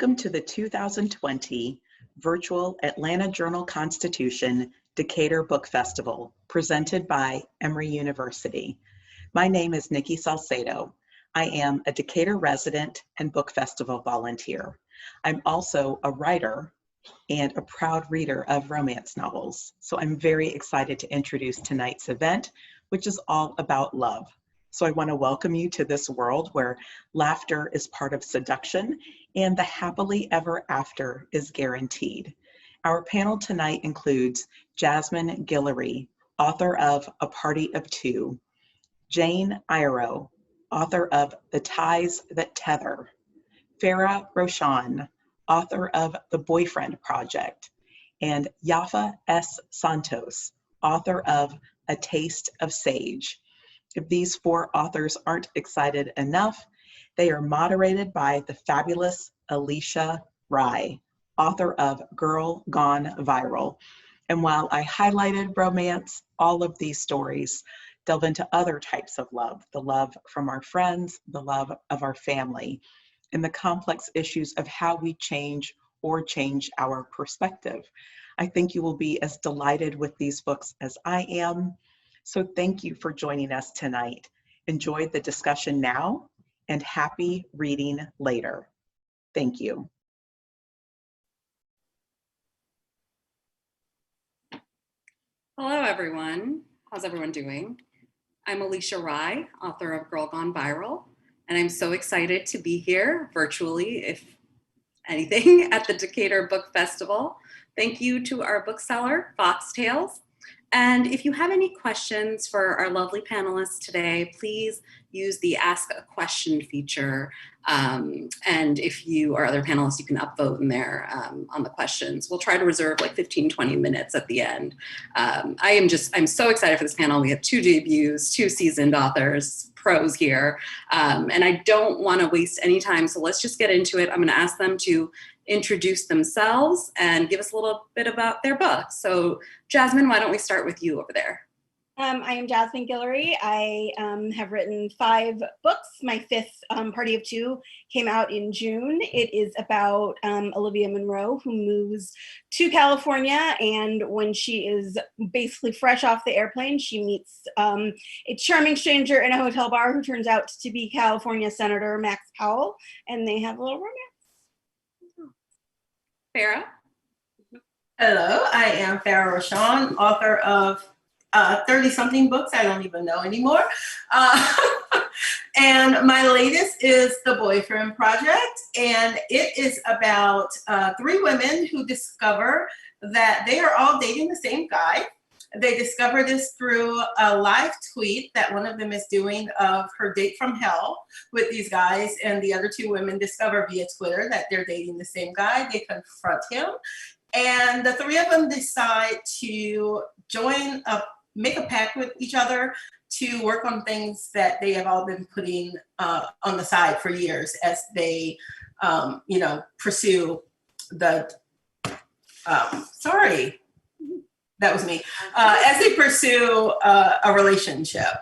Welcome to the 2020 virtual Atlanta Journal-Constitution Decatur Book Festival, presented by Emory University. My name is Nikki Salcedo. I am a Decatur resident and book festival volunteer. I'm also a writer and a proud reader of romance novels. So I'm very excited to introduce tonight's event, which is all about love. So I want to welcome you to this world where laughter is part of seduction and the happily ever after is guaranteed. Our panel tonight includes Jasmine Guillory, author of A Party of Two, Jane Igharo, author of The Ties That Tether, Farrah Rochon, author of The Boyfriend Project, and Yaffa Santos, author of A Taste of Sage. If these four authors aren't excited enough, they are moderated by the fabulous Alisha Rai, author of Girl Gone Viral. And while I highlighted romance, all of these stories delve into other types of love, the love from our friends, the love of our family, and the complex issues of how we change or change our perspective. I think you will be as delighted with these books as I am. So thank you for joining us tonight. Enjoy the discussion now and happy reading later. Thank you. Hello, everyone. How's everyone doing? I'm Alisha Rai, author of Girl Gone Viral, and I'm so excited to be here virtually, if anything, at the Decatur Book Festival. Thank you to our bookseller, Foxtails. And if you have any questions for our lovely panelists today, please use the Ask a Question feature. And if you or other panelists, you can upvote in there on the questions. We'll try to reserve like 15, 20 minutes at the end. I'm so excited for this panel. We have two debuts, two seasoned authors, pros here. And I don't want to waste any time, so let's just get into it. I'm going to ask them to introduce themselves and give us a little bit about their book. So Jasmine, why don't we start with you over there? I am Jasmine Guillory. I have written 5 books. My 5th, Party of Two, came out in June. It is about Olivia Monroe, who moves to California, and when she is basically fresh off the airplane, she meets a charming stranger in a hotel bar who turns out to be California Senator Max Powell, and they have a little romance. Farrah? Hello, I am Farrah Rochon, author of 30-something books I don't even know anymore. And my latest is The Boyfriend Project, and it is about 3 women who discover that they are all dating the same guy. They discover this through a live tweet that one of them is doing of her date from hell with these guys, and the other 2 women discover via Twitter that they're dating the same guy. They confront him, and the 3 of them decide to make a pact with each other to work on things that they have all been putting on the side for years as they, pursue the, sorry. That was me. As they pursue a relationship.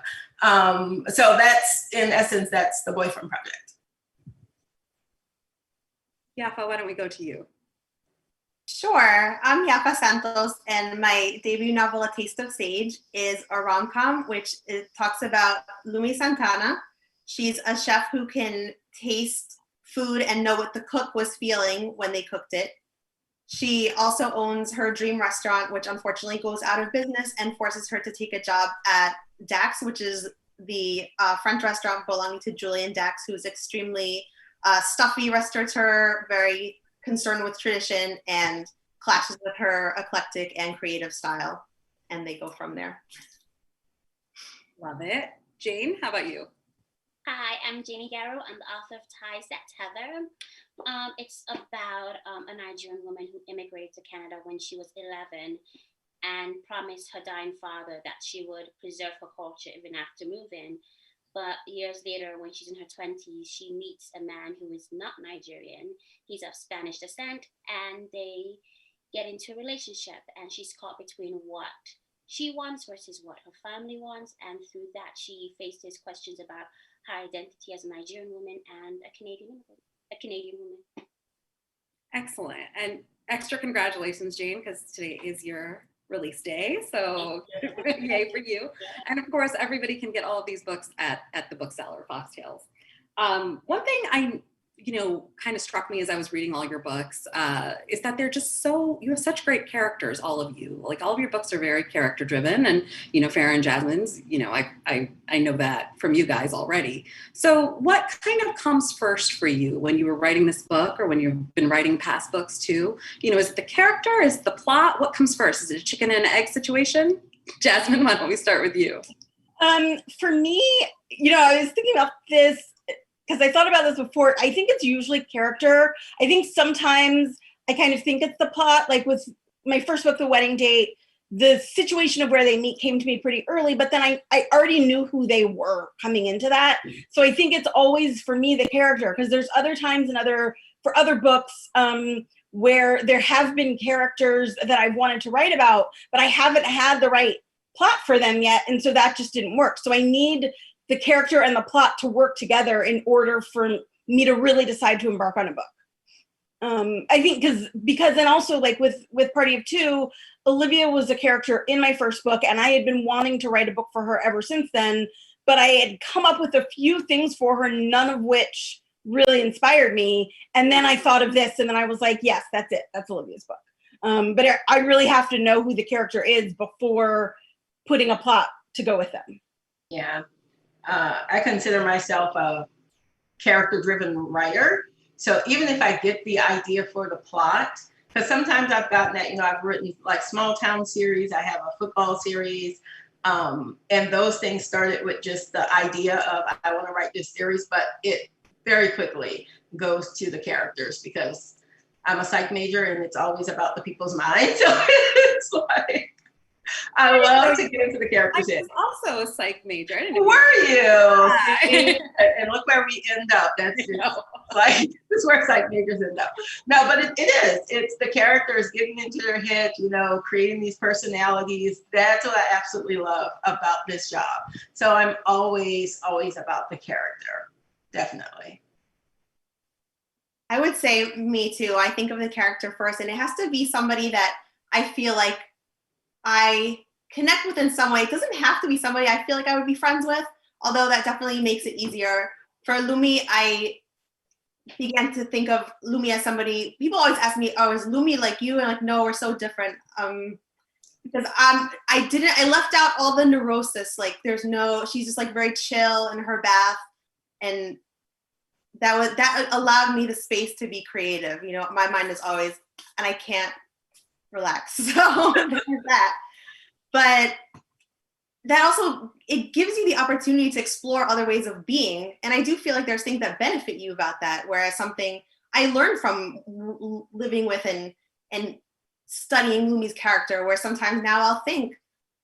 So that's, in essence, that's The Boyfriend Project. Yaffa, why don't we go to you? Sure. I'm Yaffa Santos, and my debut novel, A Taste of Sage, is a rom-com, which talks about Lumi Santana. She's a chef who can taste food and know what the cook was feeling when they cooked it. She also owns her dream restaurant, which unfortunately goes out of business and forces her to take a job at Dax, which is the French restaurant belonging to Julian Dax, who's extremely stuffy restaurateur, very concerned with tradition, and clashes with her eclectic and creative style. And they go from there. Love it. Jane, how about you? Hi, I'm Jane Igharo. I'm the author of Ties That Tether. It's about a Nigerian woman who immigrated to Canada when she was 11 and promised her dying father that she would preserve her culture even after moving. But years later, when she's in her 20s, she meets a man who is not Nigerian. He's of Spanish descent, and they get into a relationship, and she's caught between what she wants versus what her family wants. And through that, she faces questions about her identity as a Nigerian woman and a Canadian woman. Excellent. And extra congratulations, Jane, because today is your release day. So yay for you. And of course, everybody can get all of these books at the bookseller, Foxtails. One thing kind of struck me as I was reading all your books is that they're just you have such great characters, all of you. Like all of your books are very character driven, and Farrah and Jasmine's, I know that from you guys already. So what kind of comes first for you when you were writing this book, or when you've been writing past books too? Is it the character? Is it the plot? What comes first? Is it a chicken and egg situation? Jasmine, why don't we start with you? For me, I was thinking about this because I thought about this before. I think it's usually character. I think sometimes I kind of think it's the plot. Like with my first book, The Wedding Date, the situation of where they meet came to me pretty early, but then I already knew who they were coming into that. So I think it's always, for me, the character, because there's other times for other books where there have been characters that I wanted to write about, but I haven't had the right plot for them yet. And so that just didn't work. So I need the character and the plot to work together in order for me to really decide to embark on a book. I think because then also like with Party of Two, Olivia was a character in my first book, and I had been wanting to write a book for her ever since then, but I had come up with a few things for her, none of which really inspired me. And then I thought of this, and then I was like, yes, that's it. That's Olivia's book. But I really have to know who the character is before putting a plot to go with them. Yeah. I consider myself a character-driven writer. So even if I get the idea for the plot, because sometimes I've gotten that, I've written like small town series, I have a football series, and those things started with just the idea of I want to write this series, but it very quickly goes to the characters because I'm a psych major and it's always about the people's minds. So it's like, I love to get into the characters. I was also a psych major. I didn't know. Were you? And look where we end up. That's like, this is where psych majors end up. No, but it is. It's the characters getting into their head, creating these personalities. That's what I absolutely love about this job. So I'm always about the character. Definitely. I would say me too. I think of the character first, and it has to be somebody that I feel like I connect with in some way. It doesn't have to be somebody I feel like I would be friends with, although that definitely makes it easier. For Lumi, I began to think of Lumi as somebody, people always ask me, oh, is Lumi like you? And like, no, we're so different. Because I left out all the neurosis. Like she's just like very chill in her bath. And that allowed me the space to be creative. My mind is always, and I can't relax. So there's that. But that also, it gives you the opportunity to explore other ways of being. And I do feel like there's things that benefit you about that. Whereas something I learned from living with and studying Lumi's character, where sometimes now I'll think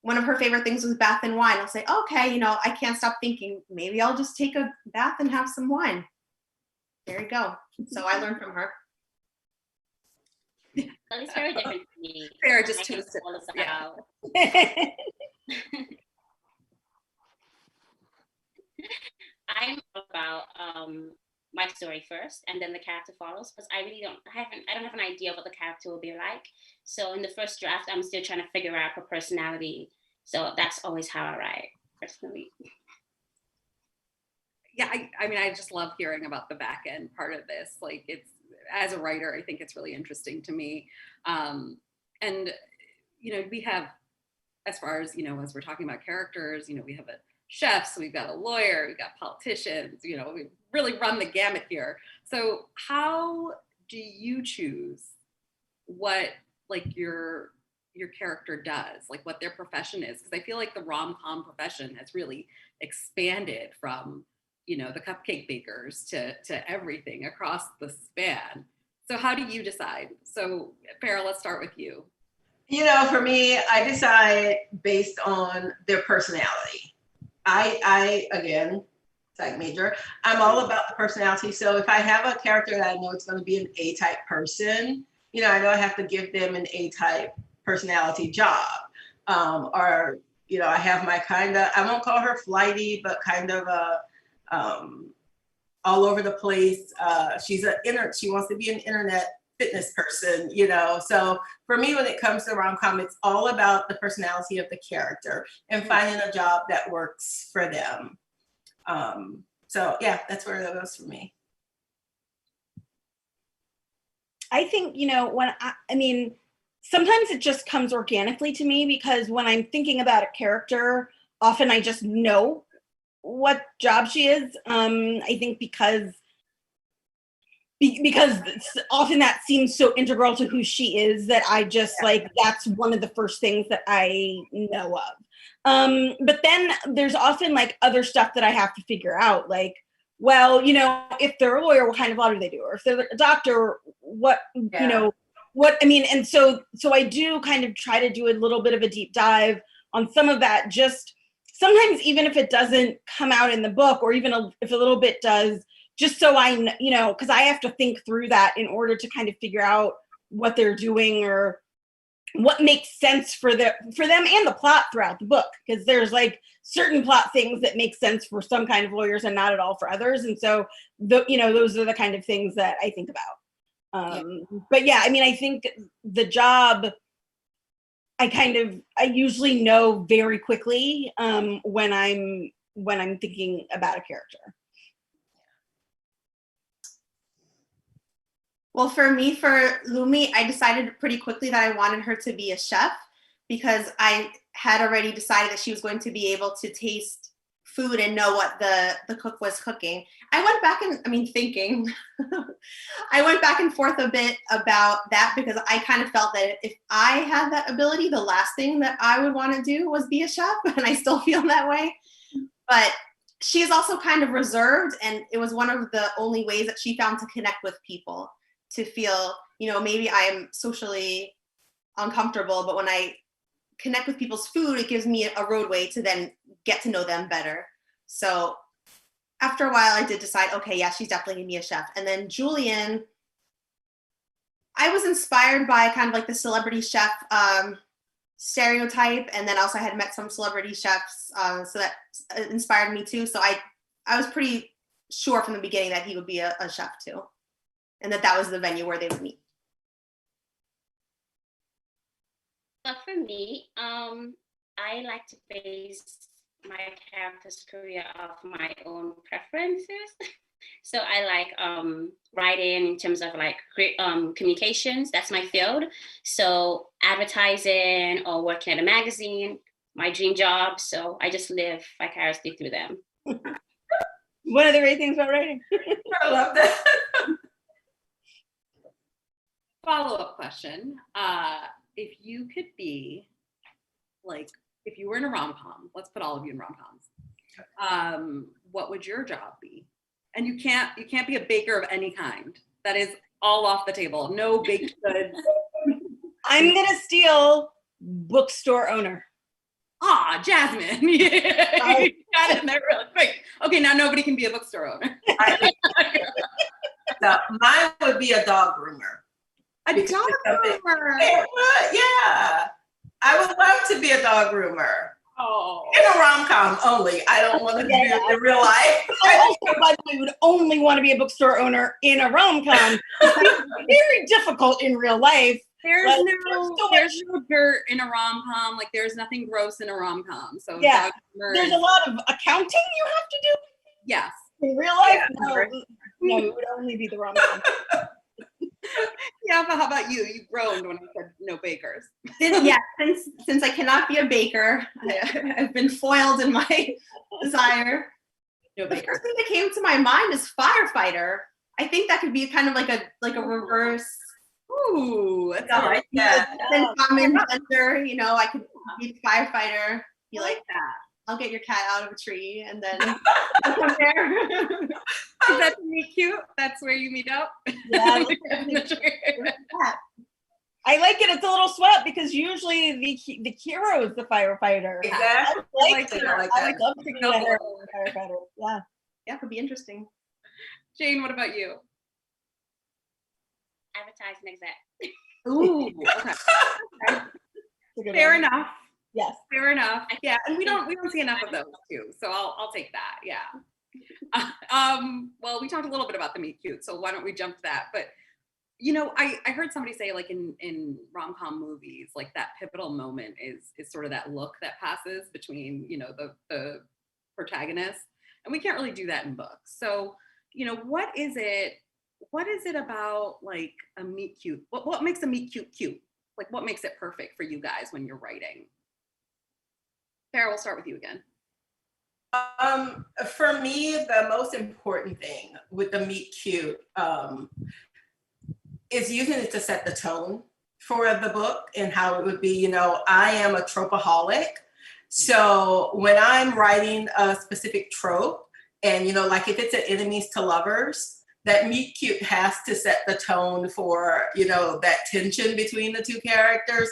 one of her favorite things was bath and wine. I'll say, okay, I can't stop thinking, maybe I'll just take a bath and have some wine. There you go. So I learned from her. Well, it's very different to me. Farrah just twisted. Yeah. I'm about my story first, and then the character follows, because I don't have an idea of what the character will be like. So in the first draft, I'm still trying to figure out her personality. So that's always how I write, personally. Yeah, I just love hearing about the back end part of this. Like, it's, as a writer, I think it's really interesting to me. And we have, as far as, as we're talking about characters, we have a chefs, we've got a lawyer, we've got politicians, we really run the gamut here. So how do you choose what like your character does, like what their profession is? Because I feel like the rom-com profession has really expanded from, the cupcake bakers to everything across the span. So how do you decide? So Farrah, let's start with you. For me, I decide based on their personality. I again, psych major, I'm all about the personality. So if I have a character that I know it's going to be an A-type person, I know I have to give them an A-type personality job. Or, I have my I won't call her flighty, but kind of a all over the place. She wants to be an internet fitness person, you know. So for me, when it comes to rom-com, it's all about the personality of the character and finding a job that works for them. So yeah, that's where that goes for me. I think, you know, when I mean, sometimes it just comes organically to me, because when I'm thinking about a character, often I just know what job she is. I think because often that seems so integral to who she is that I just like, that's one of the first things that I know of. But then there's often like other stuff that I have to figure out, like, well, you know, if they're a lawyer, what kind of law do they do? Or if they're a doctor, what, you know, what, I mean, and so I do kind of try to do a little bit of a deep dive on some of that, just sometimes even if it doesn't come out in the book, or even if a little bit does, just so I, you know, because I have to think through that in order to kind of figure out what they're doing or what makes sense for them and the plot throughout the book. Because there's like certain plot things that make sense for some kind of lawyers and not at all for others. And so, you know, those are the kind of things that I think about. But yeah, I mean, I think the job, I usually know very quickly when I'm thinking about a character. Well, for me, for Lumi, I decided pretty quickly that I wanted her to be a chef, because I had already decided that she was going to be able to taste food and know what the cook was cooking. I went back and, I went back and forth a bit about that, because I kind of felt that if I had that ability, the last thing that I would want to do was be a chef, and I still feel that way. But she is also kind of reserved, and it was one of the only ways that she found to connect with people, to feel, you know, maybe I'm socially uncomfortable, but when I connect with people's food, it gives me a roadway to then get to know them better. So after a while, I did decide, okay, yeah, she's definitely gonna be a chef. And then Julian, I was inspired by kind of like the celebrity chef stereotype, and then also I had met some celebrity chefs, so that inspired me too. So I was pretty sure from the beginning that he would be a chef too, and that was the venue where they would meet. But for me, I like to base my character's career off my own preferences. So I like writing in terms of like communications. That's my field. So advertising or working at a magazine, my dream job. So I just live vicariously through them. One of the great things about writing. I love that. Follow-up question. If you could be, like, if you were in a rom-com, let's put all of you in rom-coms, what would your job be? And you can't be a baker of any kind. That is all off the table. No baked goods. I'm gonna steal bookstore owner. Ah, Jasmine. Yeah. You got it in there really quick. Okay, now nobody can be a bookstore owner. So mine would be a dog groomer. A dog groomer. Yeah. I would love to be a dog groomer. Oh. In a rom-com only. I don't want to do it in real life. I also, by the way, would only want to be a bookstore owner in a rom-com. Very difficult in real life. There's no dirt in a rom-com. Like, there's nothing gross in a rom-com. So yeah, there's a lot of accounting you have to do. Yes. In real life, no, it would only be the rom-com. Yeah, but how about you? You groaned when I said no bakers. Since I cannot be a baker, I've been foiled in my desire. No the bakers. first thing that came to my mind is firefighter. I think that could be kind of like a reverse. Ooh, that's I like that. Common gender, you know, I could be a firefighter. Be like, that. I'll get your cat out of a tree, and then from there. Is that to meet cute? That's where you meet up? Yeah. I like it. It's a little sweat because usually the hero is the firefighter. Exactly. I like that. I would love to be a hero firefighter. Yeah. Yeah, it could be interesting. Jane, what about you? Advertising exec. Ooh, okay. Fair enough. Yes. Fair enough. Yeah, and we don't see enough of those too. So I'll take that. Yeah. Well, we talked a little bit about the meet cute, so why don't we jump to that? But you know, I heard somebody say like in rom-com movies, like that pivotal moment is sort of that look that passes between, you know, the protagonists, and we can't really do that in books. So, you know, what is it about like a meet cute? What makes a meet cute cute? Like what makes it perfect for you guys when you're writing? Farrah, we'll start with you again. For me, the most important thing with the meet cute is using it to set the tone for the book and how it would be. You know, I am a tropeaholic. So when I'm writing a specific trope, and, you know, like if it's an enemies to lovers, that meet cute has to set the tone for, you know, that tension between the two characters.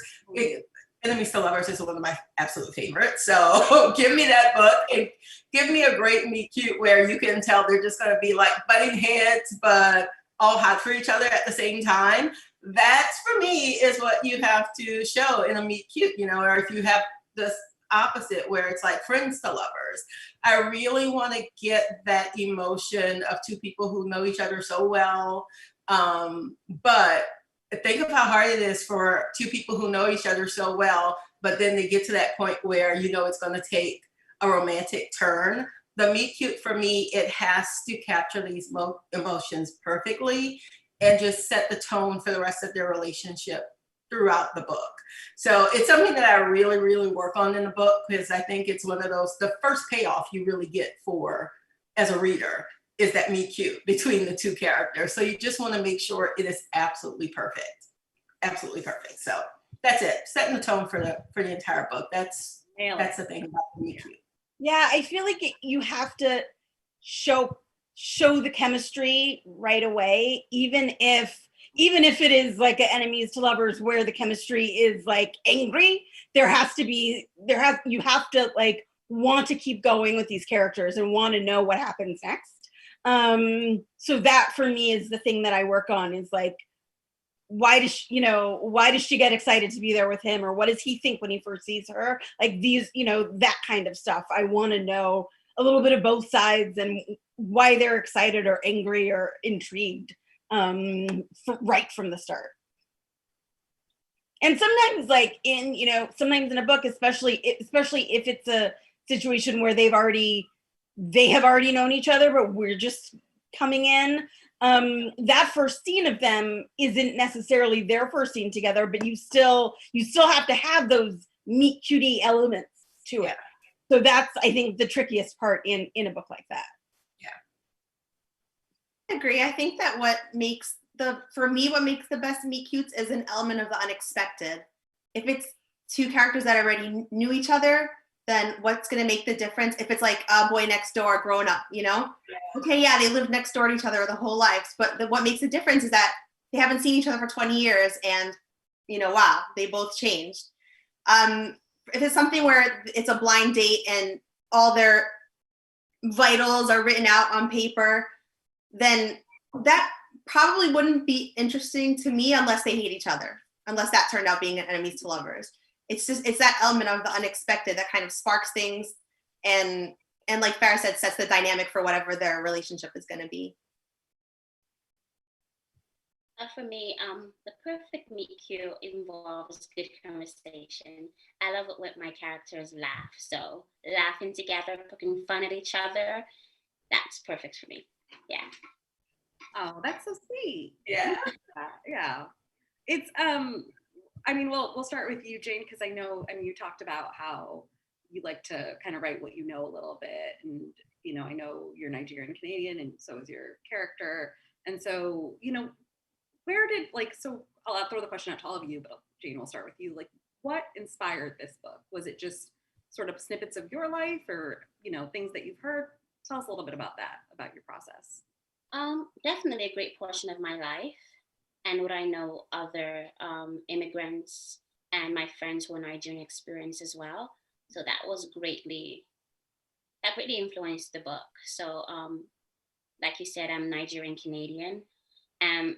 Enemies to lovers is one of my absolute favorites. So give me that book and give me a great meet cute where you can tell they're just going to be like butting heads, but all hot for each other at the same time. That's, for me, is what you have to show in a meet cute, you know, or if you have this opposite where it's like friends to lovers. I really want to get that emotion of two people who know each other so well. But think of how hard it is for two people who know each other so well, but then they get to that point where, you know, it's going to take a romantic turn. The meet cute, for me, it has to capture these emotions perfectly and just set the tone for the rest of their relationship throughout the book. So it's something that I really, really work on in the book, because I think it's one of those, the first payoff you really get for, as a reader, is that meet cute between the two characters. So you just want to make sure it is absolutely perfect. Absolutely perfect. So that's it. Setting the tone for the entire book. That's the thing about the meet cute. Yeah, I feel like you have to show the chemistry right away, even if it is like an enemies to lovers where the chemistry is like angry. You have to like want to keep going with these characters and want to know what happens next. So that for me is the thing that I work on, is like, why does she get excited to be there with him, or what does he think when he first sees her? Like these, you know, that kind of stuff. I want to know a little bit of both sides and why they're excited or angry or intrigued right from the start. And sometimes, like sometimes in a book, especially if it's a situation where they have already known each other, but we're just coming in. That first scene of them isn't necessarily their first scene together, but you still have to have those meet cutie elements to it. So that's, I think, the trickiest part in a book like that. I agree. I think that what makes the best meet cutes is an element of the unexpected. If it's two characters that already knew each other, then what's going to make the difference? If it's like a boy next door growing up, you know? Okay, yeah, they lived next door to each other their whole lives, but what makes the difference is that they haven't seen each other for 20 years and, you know, wow, they both changed. If it's something where it's a blind date and all their vitals are written out on paper, then that probably wouldn't be interesting to me unless they hate each other, unless that turned out being enemies to lovers. It's that element of the unexpected that kind of sparks things and like Farrah said, sets the dynamic for whatever their relationship is going to be. For me, the perfect meet cute involves good conversation. I love it when my characters laugh. So laughing together, poking fun at each other, that's perfect for me. Yeah. Oh, that's so sweet. Yeah. Yeah. It's I mean, we'll start with you, Jane, because I know, I mean, you talked about how you like to kind of write what you know a little bit. And, you know, I know you're Nigerian Canadian and so is your character. And so, you know, so I'll throw the question out to all of you, but Jane, we'll start with you. Like, what inspired this book? Was it just sort of snippets of your life or, you know, things that you've heard? Tell us a little bit about that, about your process. Definitely a great portion of my life and what I know other immigrants and my friends who are Nigerian experience as well. So that greatly influenced the book. So like you said, I'm Nigerian Canadian.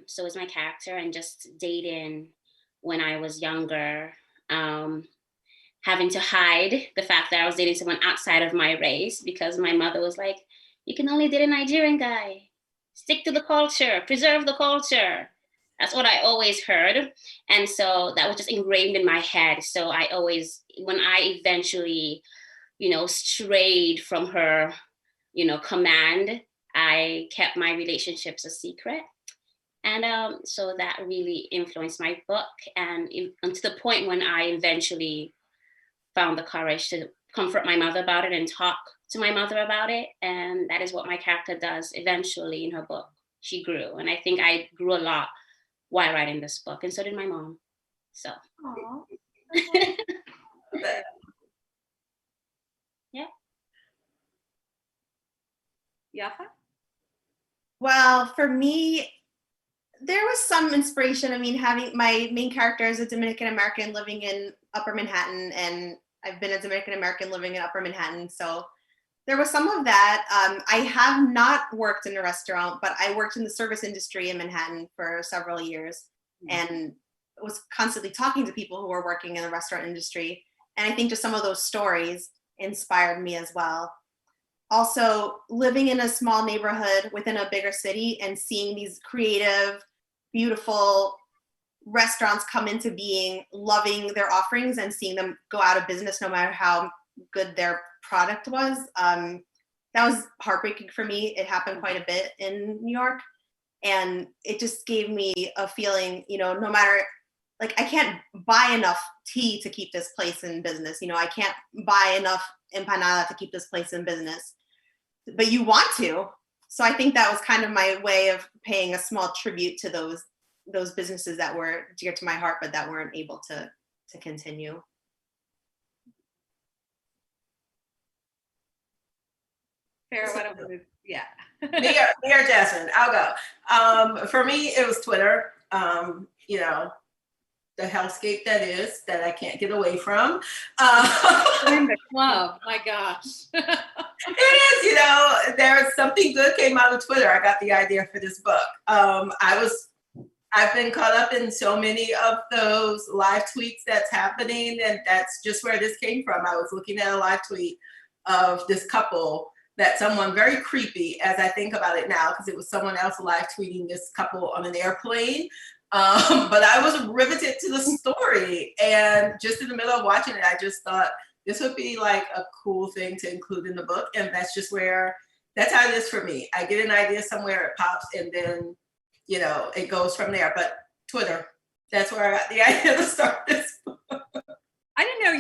So is my character, and just dating when I was younger, having to hide the fact that I was dating someone outside of my race because my mother was like, you can only date a Nigerian guy. Stick to the culture, preserve the culture. That's what I always heard. And so that was just ingrained in my head. So I always, when I eventually, strayed from her, command, I kept my relationships a secret. And so that really influenced my book. And to the point when I eventually found the courage to comfort my mother about it and talk to my mother about it. And that is what my character does eventually in her book. She grew. And I think I grew a lot while writing this book. And so did my mom. So. Yeah. Yaffa? Well, for me, there was some inspiration. I mean, having my main character is a Dominican American living in Upper Manhattan, and I've been a Dominican American living in Upper Manhattan. So there was some of that. I have not worked in a restaurant, but I worked in the service industry in Manhattan for several years and was constantly talking to people who were working in the restaurant industry. And I think just some of those stories inspired me as well. Also, living in a small neighborhood within a bigger city and seeing these creative, beautiful restaurants come into being, loving their offerings and seeing them go out of business no matter how good their product was. That was heartbreaking for me. It happened quite a bit in New York. And it just gave me a feeling, no matter, like, I can't buy enough tea to keep this place in business. I can't buy enough empanada to keep this place in business. But you want to. So I think that was kind of my way of paying a small tribute to those businesses that were dear to my heart, but that weren't able to continue. Farrah, why don't we, yeah. Me or Jasmine, I'll go. For me, it was Twitter. The hellscape that I can't get away from. In the club, my gosh. It is, there's something good came out of Twitter. I got the idea for this book. I've been caught up in so many of those live tweets that's happening, and that's just where this came from. I was looking at a live tweet of this couple that someone very creepy, as I think about it now, because it was someone else live tweeting this couple on an airplane. But I was riveted to the story, and just in the middle of watching it, I just thought this would be like a cool thing to include in the book. And that's how it is for me. I get an idea somewhere, it pops, and then, it goes from there. But Twitter, that's where I got the idea to start this book. I didn't know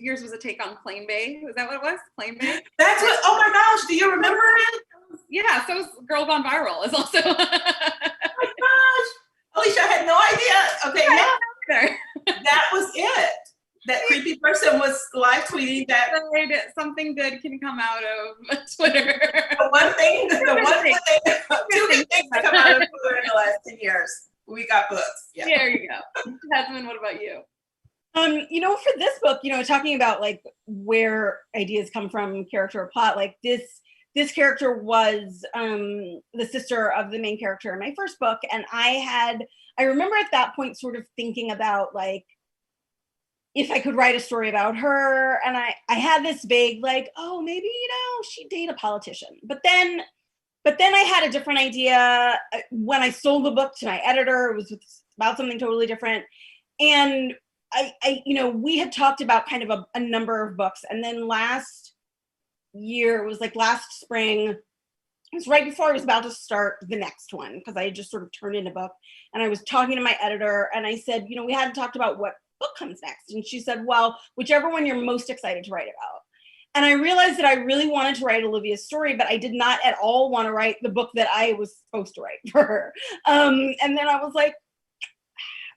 yours was a take on Claim Bay. Was that what it was? Claim Bay? That's what, oh my gosh, do you remember it? Yeah, so is Girl Gone Viral is also. Oh my gosh. Alisha, I had no idea. Okay, yeah, that was it. That creepy person was live tweeting that something good can come out of Twitter. Two good things that come out of Twitter in the last 10 years. We got books. Yeah. There you go. Jasmine, what about you? For this book, talking about like where ideas come from, character or plot, like this character was the sister of the main character in my first book. And I remember at that point sort of thinking about like, if I could write a story about her. And I had this vague like, oh, maybe, she'd date a politician. But then I had a different idea. When I sold the book to my editor, it was about something totally different. And we had talked about kind of a number of books. And then last year, it was like last spring, it was right before I was about to start the next one, because I had just sort of turned in a book. And I was talking to my editor and I said, we hadn't talked about what book comes next. And she said, well, whichever one you're most excited to write about. And I realized that I really wanted to write Olivia's story, but I did not at all want to write the book that I was supposed to write for her. And then I was like,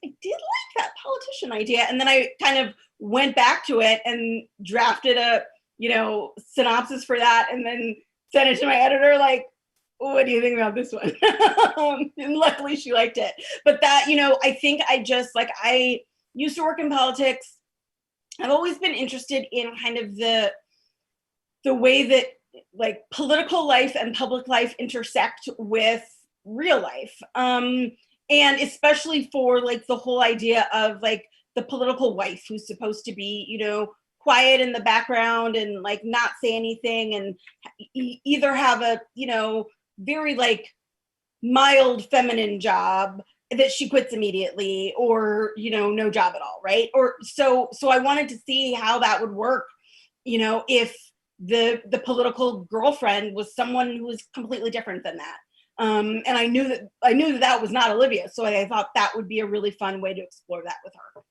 I did like that politician idea. And then I kind of went back to it and drafted a, synopsis for that, and then sent it to my editor, like, what do you think about this one? And luckily she liked it. But that, I think I used to work in politics. I've always been interested in kind of the way that like political life and public life intersect with real life. And especially for like the whole idea of like the political wife who's supposed to be, quiet in the background and like not say anything, and either have a, very like mild feminine job that she quits immediately, or, you know, no job at all, right? Or so I wanted to see how that would work, you know, if the political girlfriend was someone who was completely different than that. And I knew that was not Olivia, so I thought that would be a really fun way to explore that with her.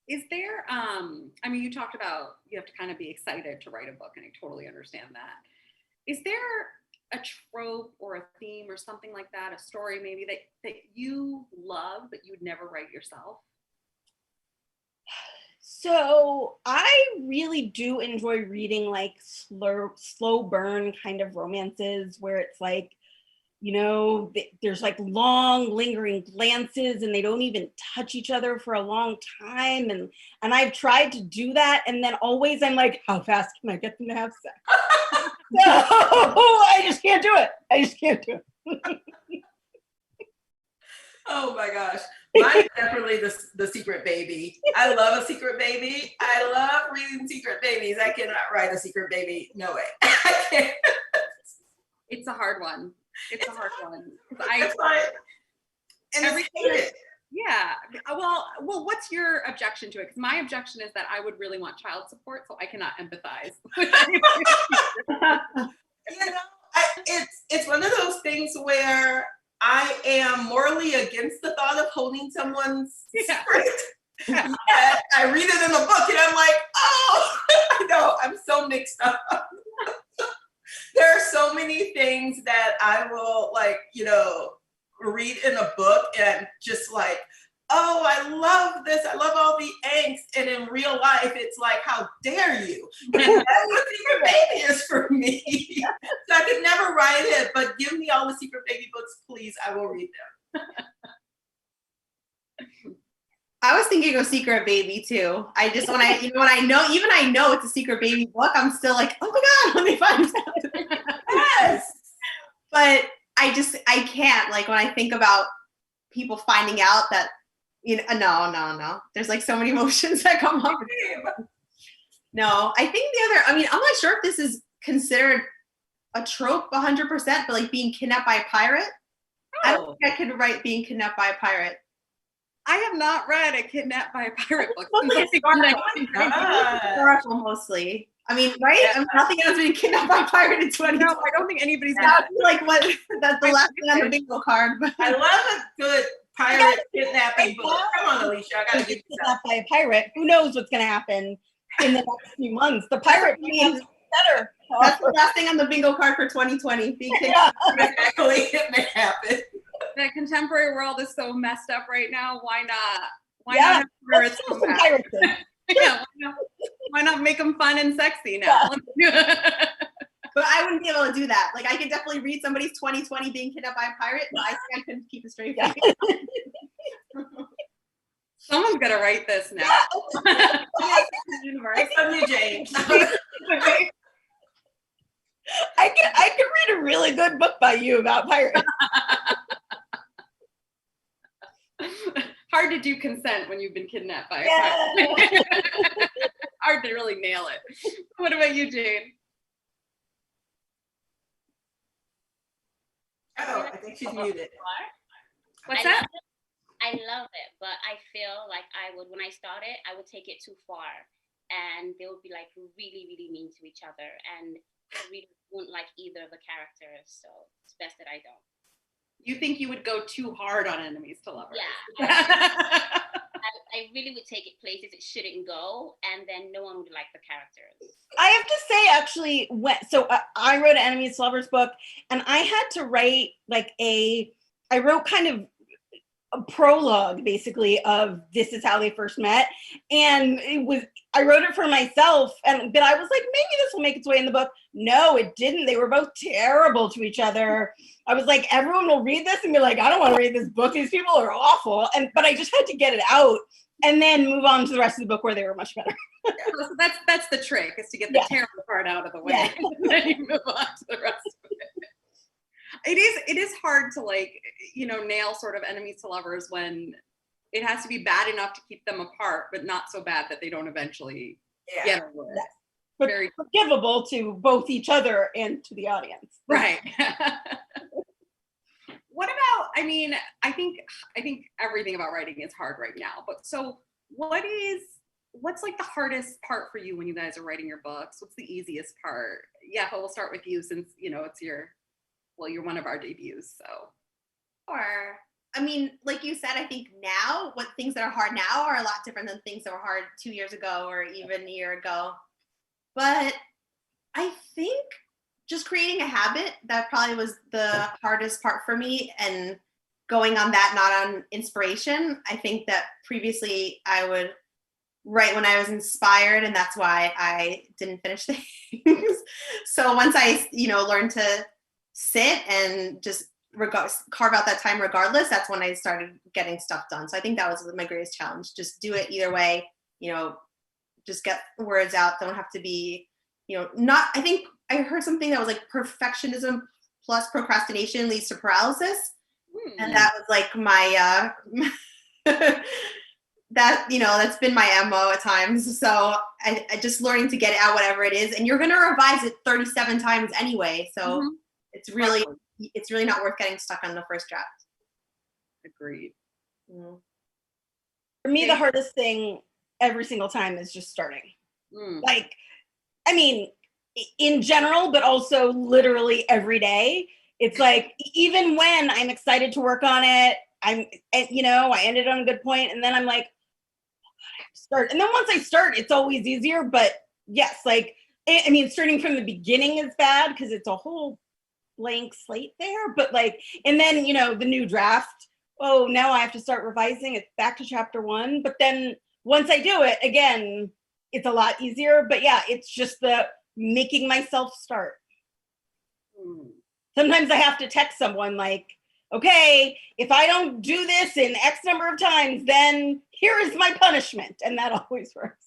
Is there, I mean, you talked about you have to kind of be excited to write a book, and I totally understand that. Is there a trope or a theme or something like that, a story maybe that you love but you would never write yourself? So I really do enjoy reading like slow burn kind of romances where it's like, you know, there's like long lingering glances and they don't even touch each other for a long time. And I've tried to do that. And then always I'm like, how fast can I get them to have sex? No, I just can't do it. I just can't do it. Oh my gosh. Mine is definitely the secret baby. I love a secret baby. I love reading secret babies. I cannot write a secret baby. No way. I can't. It's a hard one. It's a hard one. That's fine. And everything. Yeah. Well, what's your objection to it? Because my objection is that I would really want child support, so I cannot empathize. You know, it's one of those things where I am morally against the thought of holding someone's secret. Yeah. I read it in a book and I'm like, oh, I know, I'm so mixed up. There are so many things that I will like, you know, read in a book and just like, oh, I love this. I love all the angst. And in real life, it's like, how dare you? And that's what Secret Baby is for me. So I could never write it, but give me all the Secret Baby books, please. I will read them. I was thinking of Secret Baby too. I just when I know it's a Secret Baby book, I'm still like, oh my god, let me find out. Yes. But I can't, like, when I think about people finding out that, you know, no. There's like so many emotions that come up. No, I think I'm not sure if this is considered a trope 100%, but like being kidnapped by a pirate. Oh. I don't think I could write being kidnapped by a pirate. I have not read a kidnapped by a pirate book. Mostly. I mean, right? Yeah. I mean, nothing else being kidnapped by a pirate in 2020. No, I don't think anybody's like what that's the last thing on the bingo card. But I love a good pirate kidnapping book. Come on, Alisha, I gotta give you kidnapped by a pirate. Who knows what's gonna happen in the next few months? The pirate means better. That's the last thing on the bingo card for 2020. Exactly, it may happen. The contemporary world is so messed up right now. Why not? Why Yeah, not have pirates come back? pirates. Yeah, why not make them fun and sexy now? Yeah. But I wouldn't be able to do that. Like, I could definitely read somebody's 2020 being kidnapped by a pirate, but I think I couldn't keep a straight face. Someone's gonna write this now. It's on you, Jane. I could read a really good book by you about pirates. Hard to do consent when you've been kidnapped by a pirate. Hard to really nail it. What about you, Jane? Oh, I think she's muted. What's that? I love it, but I feel like when I started, I would take it too far, and they would be like really, really mean to each other, and I really wouldn't like either of the characters, so it's best that I don't. You think you would go too hard on enemies to lovers? Yeah. I really would take it places it shouldn't go, and then no one would like the characters. I have to say, actually, I wrote an enemies to lovers book, and I had to write I wrote kind of a prologue, basically, of this is how they first met, and I wrote it for myself, but I was like, maybe this will make its way in the book. No, it didn't. They were both terrible to each other. I was like, everyone will read this and be like, I don't want to read this book. These people are awful. But I just had to get it out and then move on to the rest of the book where they were much better. So that's the trick, is to get the terrible part out of the way. Yeah. And then you move on to the rest of it. It is hard to nail sort of enemies to lovers when it has to be bad enough to keep them apart, but not so bad that they don't eventually get over it. Yes. But very forgivable to both each other and to the audience. Right. what about, I mean, I think everything about writing is hard right now, but so what's like the hardest part for you when you guys are writing your books? What's the easiest part? Yeah, we'll start with you since, you know, you're one of our debuts, so. Or, I mean, like you said, I think now, what things that are hard now are a lot different than things that were hard 2 years ago or even a year ago. But I think just creating a habit, that probably was the hardest part for me, and going on that, not on inspiration. I think that previously I would write when I was inspired, and that's why I didn't finish things. So once I, learned to sit and just carve out that time regardless, that's when I started getting stuff done. So I think that was my greatest challenge. Just do it either way, just get words out. Don't have to be, I think I heard something that was like perfectionism plus procrastination leads to paralysis. And that was like my, that's been my MO at times. So I just learning to get it out, whatever it is. And you're going to revise it 37 times anyway. So it's really not worth getting stuck on the first draft. Agreed. For me, the hardest thing every single time is just starting. Like, I mean, in general, but also literally every day. It's like, even when I'm excited to work on it, I ended on a good point, and then I'm like, oh God, I have to start. And then once I start, it's always easier. But yes, like, I mean, starting from the beginning is bad because it's a whole blank slate there. But like, and then, the new draft, oh, now I have to start revising. It's back to chapter 1. But then once I do it, again, it's a lot easier. But yeah, it's just the making myself start. Sometimes I have to text someone like, okay, if I don't do this in X number of times, then here is my punishment. And that always works.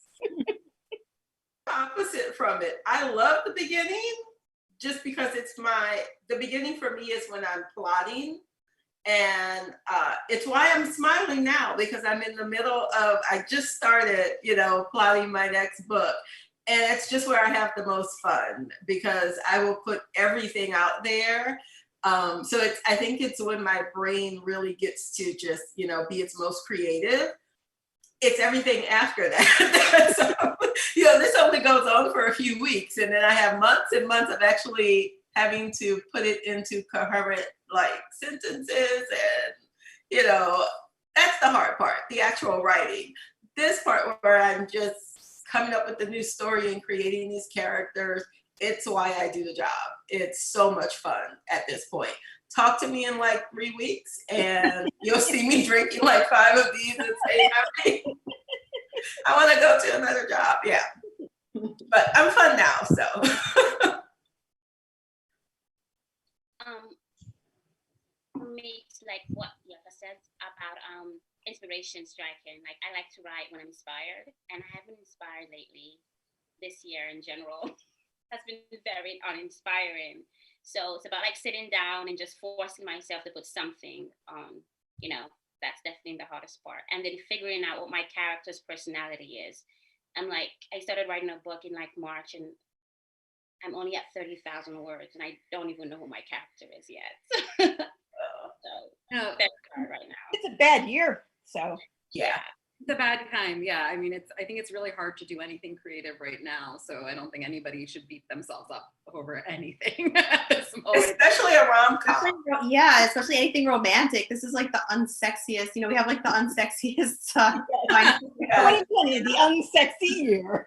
Opposite from it. I love the beginning just because the beginning for me is when I'm plotting. And it's why I'm smiling now, because I'm in the middle of, I just started, plotting my next book. And it's just where I have the most fun, because I will put everything out there. So I think it's when my brain really gets to just, be its most creative. It's everything after that. So, this only goes on for a few weeks, and then I have months and months of actually having to put it into coherent sentences, and that's the hard part, the actual writing. This part where I'm just coming up with the new story and creating these characters, it's why I do the job. It's so much fun at this point. Talk to me in 3 weeks and you'll see me drinking 5 of these and saying, I want to go to another job. Yeah. But I'm fun now, so. For me, it's like what Yaffa said about inspiration striking. Like, I like to write when I'm inspired, and I haven't inspired lately. This year in general has been very uninspiring. So it's about sitting down and just forcing myself to put something on, that's definitely the hardest part. And then figuring out what my character's personality is. I started writing a book in March, and I'm only at 30,000 words, and I don't even know who my character is yet. So that's hard right now. It's a bad year, so. Yeah. It's a bad time. Yeah. I mean, I think it's really hard to do anything creative right now. So I don't think anybody should beat themselves up over anything at this moment. Especially a rom-com. Yeah, especially anything romantic. This is the unsexiest, we have the unsexiest 2020, the unsexy year.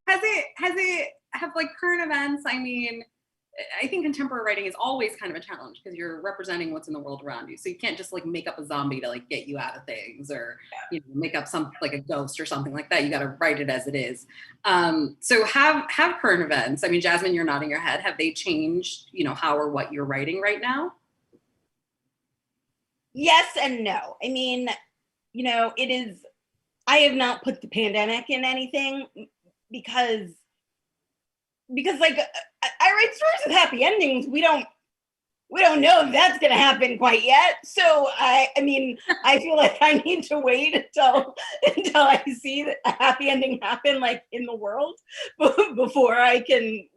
Have current events, I think contemporary writing is always kind of a challenge because you're representing what's in the world around you. So you can't just make up a zombie to get you out of things, or make up some a ghost or something like that. You got to write it as it is. So have current events. Jasmine, you're nodding your head. Have they changed, how or what you're writing right now? Yes and no. It is. I have not put the pandemic in anything because I write stories with happy endings. We don't know if that's going to happen quite yet. So I feel like I need to wait until I see a happy ending happen in the world before I can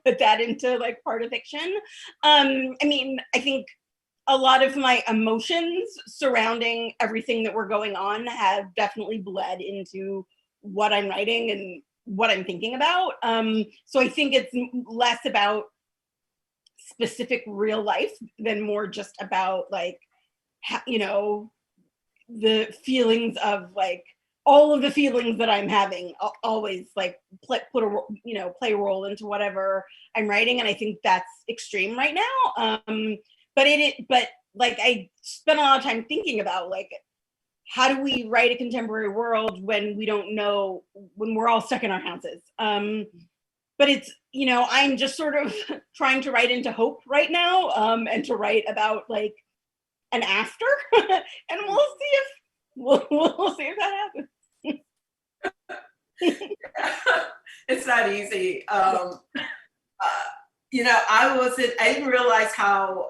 put that into like part of fiction. I mean, I think a lot of my emotions surrounding everything that we're going on have definitely bled into what I'm writing and what I'm thinking about. So I think it's less about specific real life than more just about like, the feelings of like, all of the feelings that I'm having always like play a role into whatever I'm writing. And I think that's extreme right now. But like I spent a lot of time thinking about like, how do we write a contemporary world when we don't know, when we're all stuck in our houses? But it's, I'm just sort of trying to write into hope right now, and to write about like an after, and we'll see if that happens. It's not easy. I didn't realize how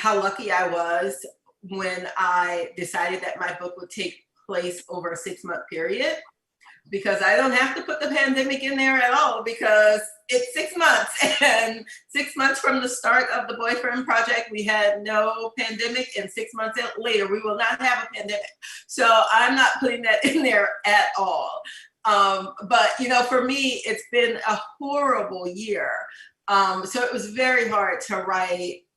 lucky I was when I decided that my book would take place over a 6-month period, because I don't have to put the pandemic in there at all, because it's 6 months, and 6 months from the start of the Boyfriend Project, we had no pandemic, and 6 months later, we will not have a pandemic. So I'm not putting that in there at all. But for me, it's been a horrible year. So it was very hard to write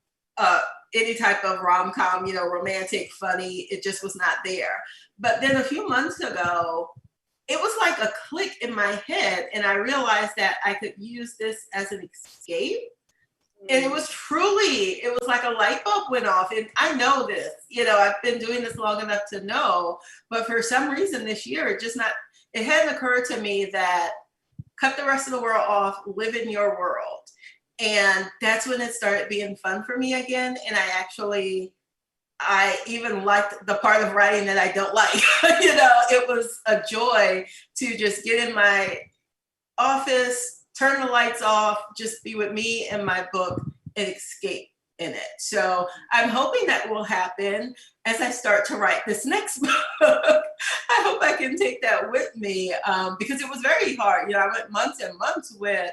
any type of rom-com, romantic, funny. It just was not there. But then a few months ago, it was like a click in my head, and I realized that I could use this as an escape. And it was like a light bulb went off. And I know this, I've been doing this long enough to know, but for some reason this year, it hadn't occurred to me that cut the rest of the world off, live in your world. And that's when it started being fun for me again. And I even liked the part of writing that I don't like. It was a joy to just get in my office, turn the lights off, just be with me and my book and escape in it. So I'm hoping that will happen as I start to write this next book. I hope I can take that with me, because it was very hard. I went months and months with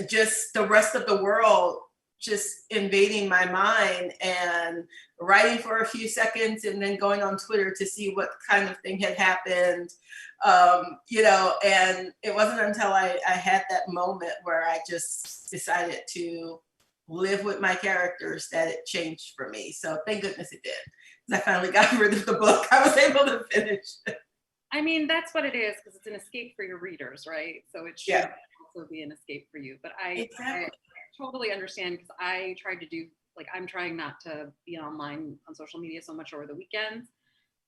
just the rest of the world just invading my mind and writing for a few seconds and then going on Twitter to see what kind of thing had happened, and it wasn't until I had that moment where I just decided to live with my characters that it changed for me. So thank goodness it did, because I finally got rid of the book. I was able to finish it. I mean, that's what it is, because it's an escape for your readers, right? So it should also be an escape for you. But I totally understand, because I tried to do, like, I'm trying not to be online on social media so much over the weekends.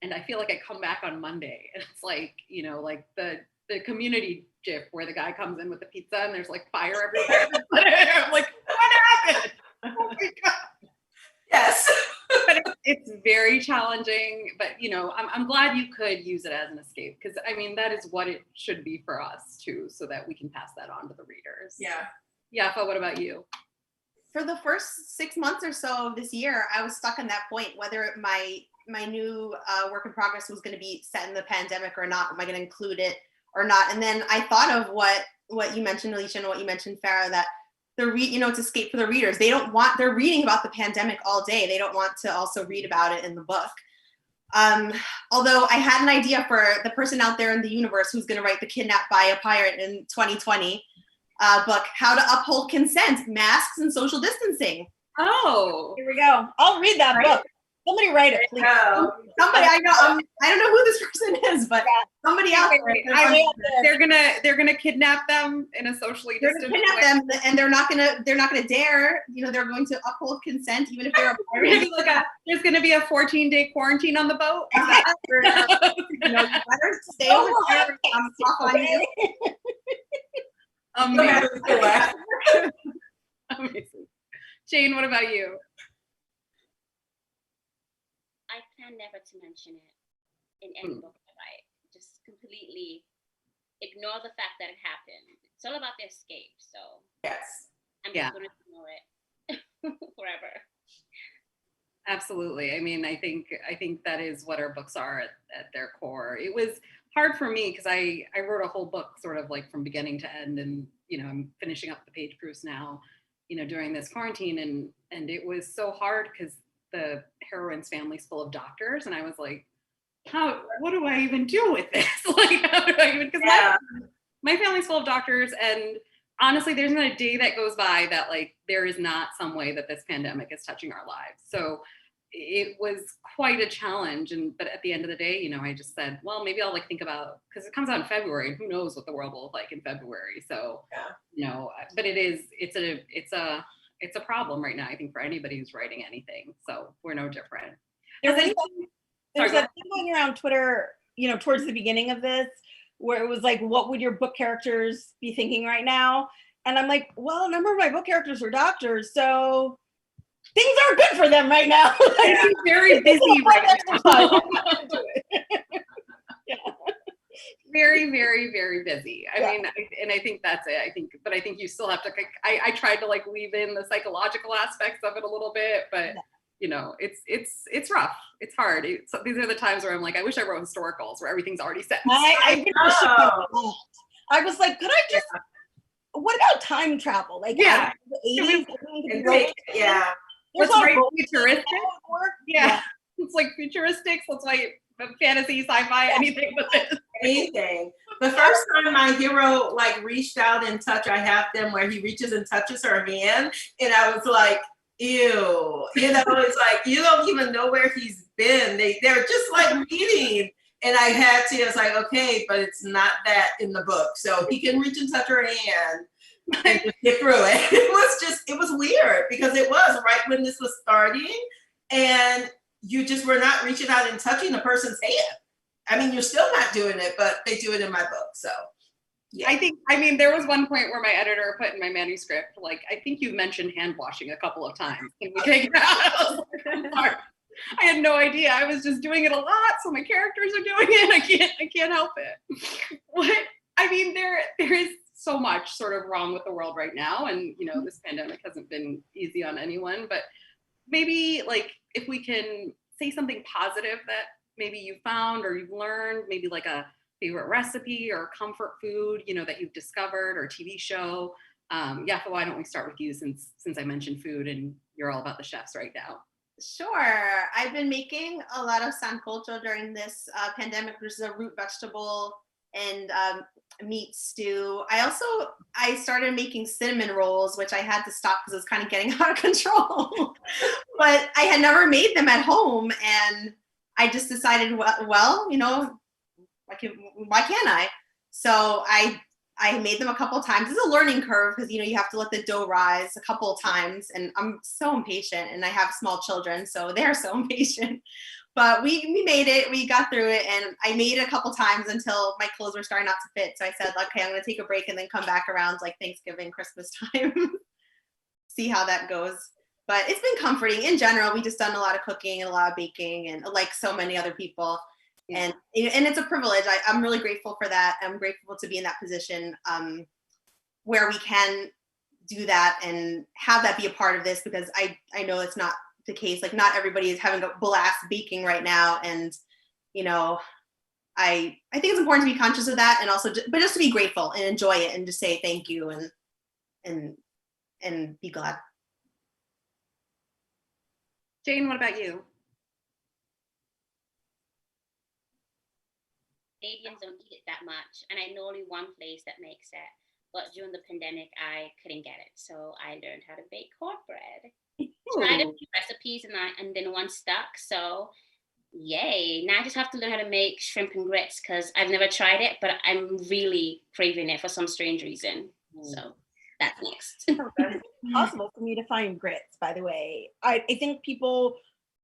And I feel like I come back on Monday and it's like, like the Community GIF where the guy comes in with the pizza and there's like fire everywhere. I'm like, what happened? Oh my God. Yes. But it's very challenging, but I'm glad you could use it as an escape, because I mean, that is what it should be for us too, so that we can pass that on to the readers. Yeah. Yaffa, what about you? For the first 6 months or so of this year, I was stuck in that point, whether my new work in progress was going to be set in the pandemic or not. Am I going to include it or not? And then I thought of what you mentioned, Alisha, and what you mentioned, Farrah, that it's escape for the readers. They're reading about the pandemic all day. They don't want to also read about it in the book. Although I had an idea for the person out there in the universe who's going to write the Kidnapped by a Pirate in 2020 book, How to Uphold Consent, Masks and Social Distancing. Oh, Here we go. I'll read that book. Somebody write it, please. Somebody I know. I don't know who this person is, but somebody out there. They're gonna kidnap them in a socially distant way. They're gonna kidnap them, and they're not gonna dare. They're going to uphold consent, even if they're a pirate. There's gonna be a 14-day quarantine on the boat. You better stay over there. I'm off on you. Amazing. Jane, what about you? I plan never to mention it in any book I write. Just completely ignore the fact that it happened. It's all about the escape. So Yes. I'm just going to ignore it forever. Absolutely. I mean, I think that is what our books are at their core. It was hard for me because I wrote a whole book sort of like from beginning to end, and I'm finishing up the page proofs now, during this quarantine, and it was so hard because the heroine's family's full of doctors, and I was like, what do I even do with this? Like, how do I even, because my family's full of doctors, and honestly, there's not a day that goes by that like there is not some way that this pandemic is touching our lives. So it was quite a challenge. But at the end of the day, I just said, well, maybe I'll like think about, because it comes out in February, and who knows what the world will look like in February. So, but it's a problem right now, I think, for anybody who's writing anything. So we're no different. There's that thing going around Twitter, towards the beginning of this, where it was like, what would your book characters be thinking right now? And I'm like, well, a number of my book characters were doctors, so things aren't good for them right now. I'm very busy right now. Very, very, very busy. I mean, and I think that's it. I think you still have to, I tried to like weave in the psychological aspects of it a little bit, but it's rough. It's hard. These are the times where I'm like, I wish I wrote historicals where everything's already set. I was like, could I just, what about time travel? Like, yeah. The 80s, Let's write futuristic. Yeah. It's like futuristic. So it's like fantasy, sci-fi, anything with it. Anything. The first time my hero like reached out and touched, I have them where he reaches and touches her hand, and I was like, ew. It's like you don't even know where he's been. They're just like meeting. And I was like, okay, but it's not that in the book. So he can reach and touch her hand and just get through it. It was weird because it was right when this was starting, and you just were not reaching out and touching the person's hand. I mean, you're still not doing it, but they do it in my book. So yeah. There was one point where my editor put in my manuscript, like, I think you mentioned hand washing a couple of times. Can we take it out? I had no idea. I was just doing it a lot, so my characters are doing it. I can't help it. There is so much sort of wrong with the world right now, and this pandemic hasn't been easy on anyone. But maybe like if we can say something positive that maybe you found or you've learned, maybe like a favorite recipe or comfort food, that you've discovered, or TV show. Yaffa, why don't we start with you since I mentioned food and you're all about the chefs right now. Sure. I've been making a lot of sancocho during this pandemic, which is a root vegetable and meat stew. I started making cinnamon rolls, which I had to stop because it was kind of getting out of control. But I had never made them at home, and I just decided, well, why can't I? So I made them a couple of times. It's a learning curve because you have to let the dough rise a couple of times, and I'm so impatient, and I have small children, so they're so impatient. But we made it, we got through it, and I made it a couple times until my clothes were starting not to fit. So I said, okay, I'm gonna take a break and then come back around like Thanksgiving, Christmas time, see how that goes. But it's been comforting. In general, we just done a lot of cooking and a lot of baking, and like so many other people. Yeah. And it's a privilege. I'm really grateful for that. I'm grateful to be in that position where we can do that and have that be a part of this, because I know it's not the case. Like, not everybody is having a blast baking right now. And, I think it's important to be conscious of that, and also, but just to be grateful and enjoy it and just say thank you and be glad. Jane, what about you? Canadians don't eat it that much, and I know only one place that makes it, but during the pandemic I couldn't get it, so I learned how to bake cornbread. Tried a few recipes and then one stuck, so yay. Now I just have to learn how to make shrimp and grits, because I've never tried it, but I'm really craving it for some strange reason. So that's next. It's impossible for me to find grits, by the way. I think people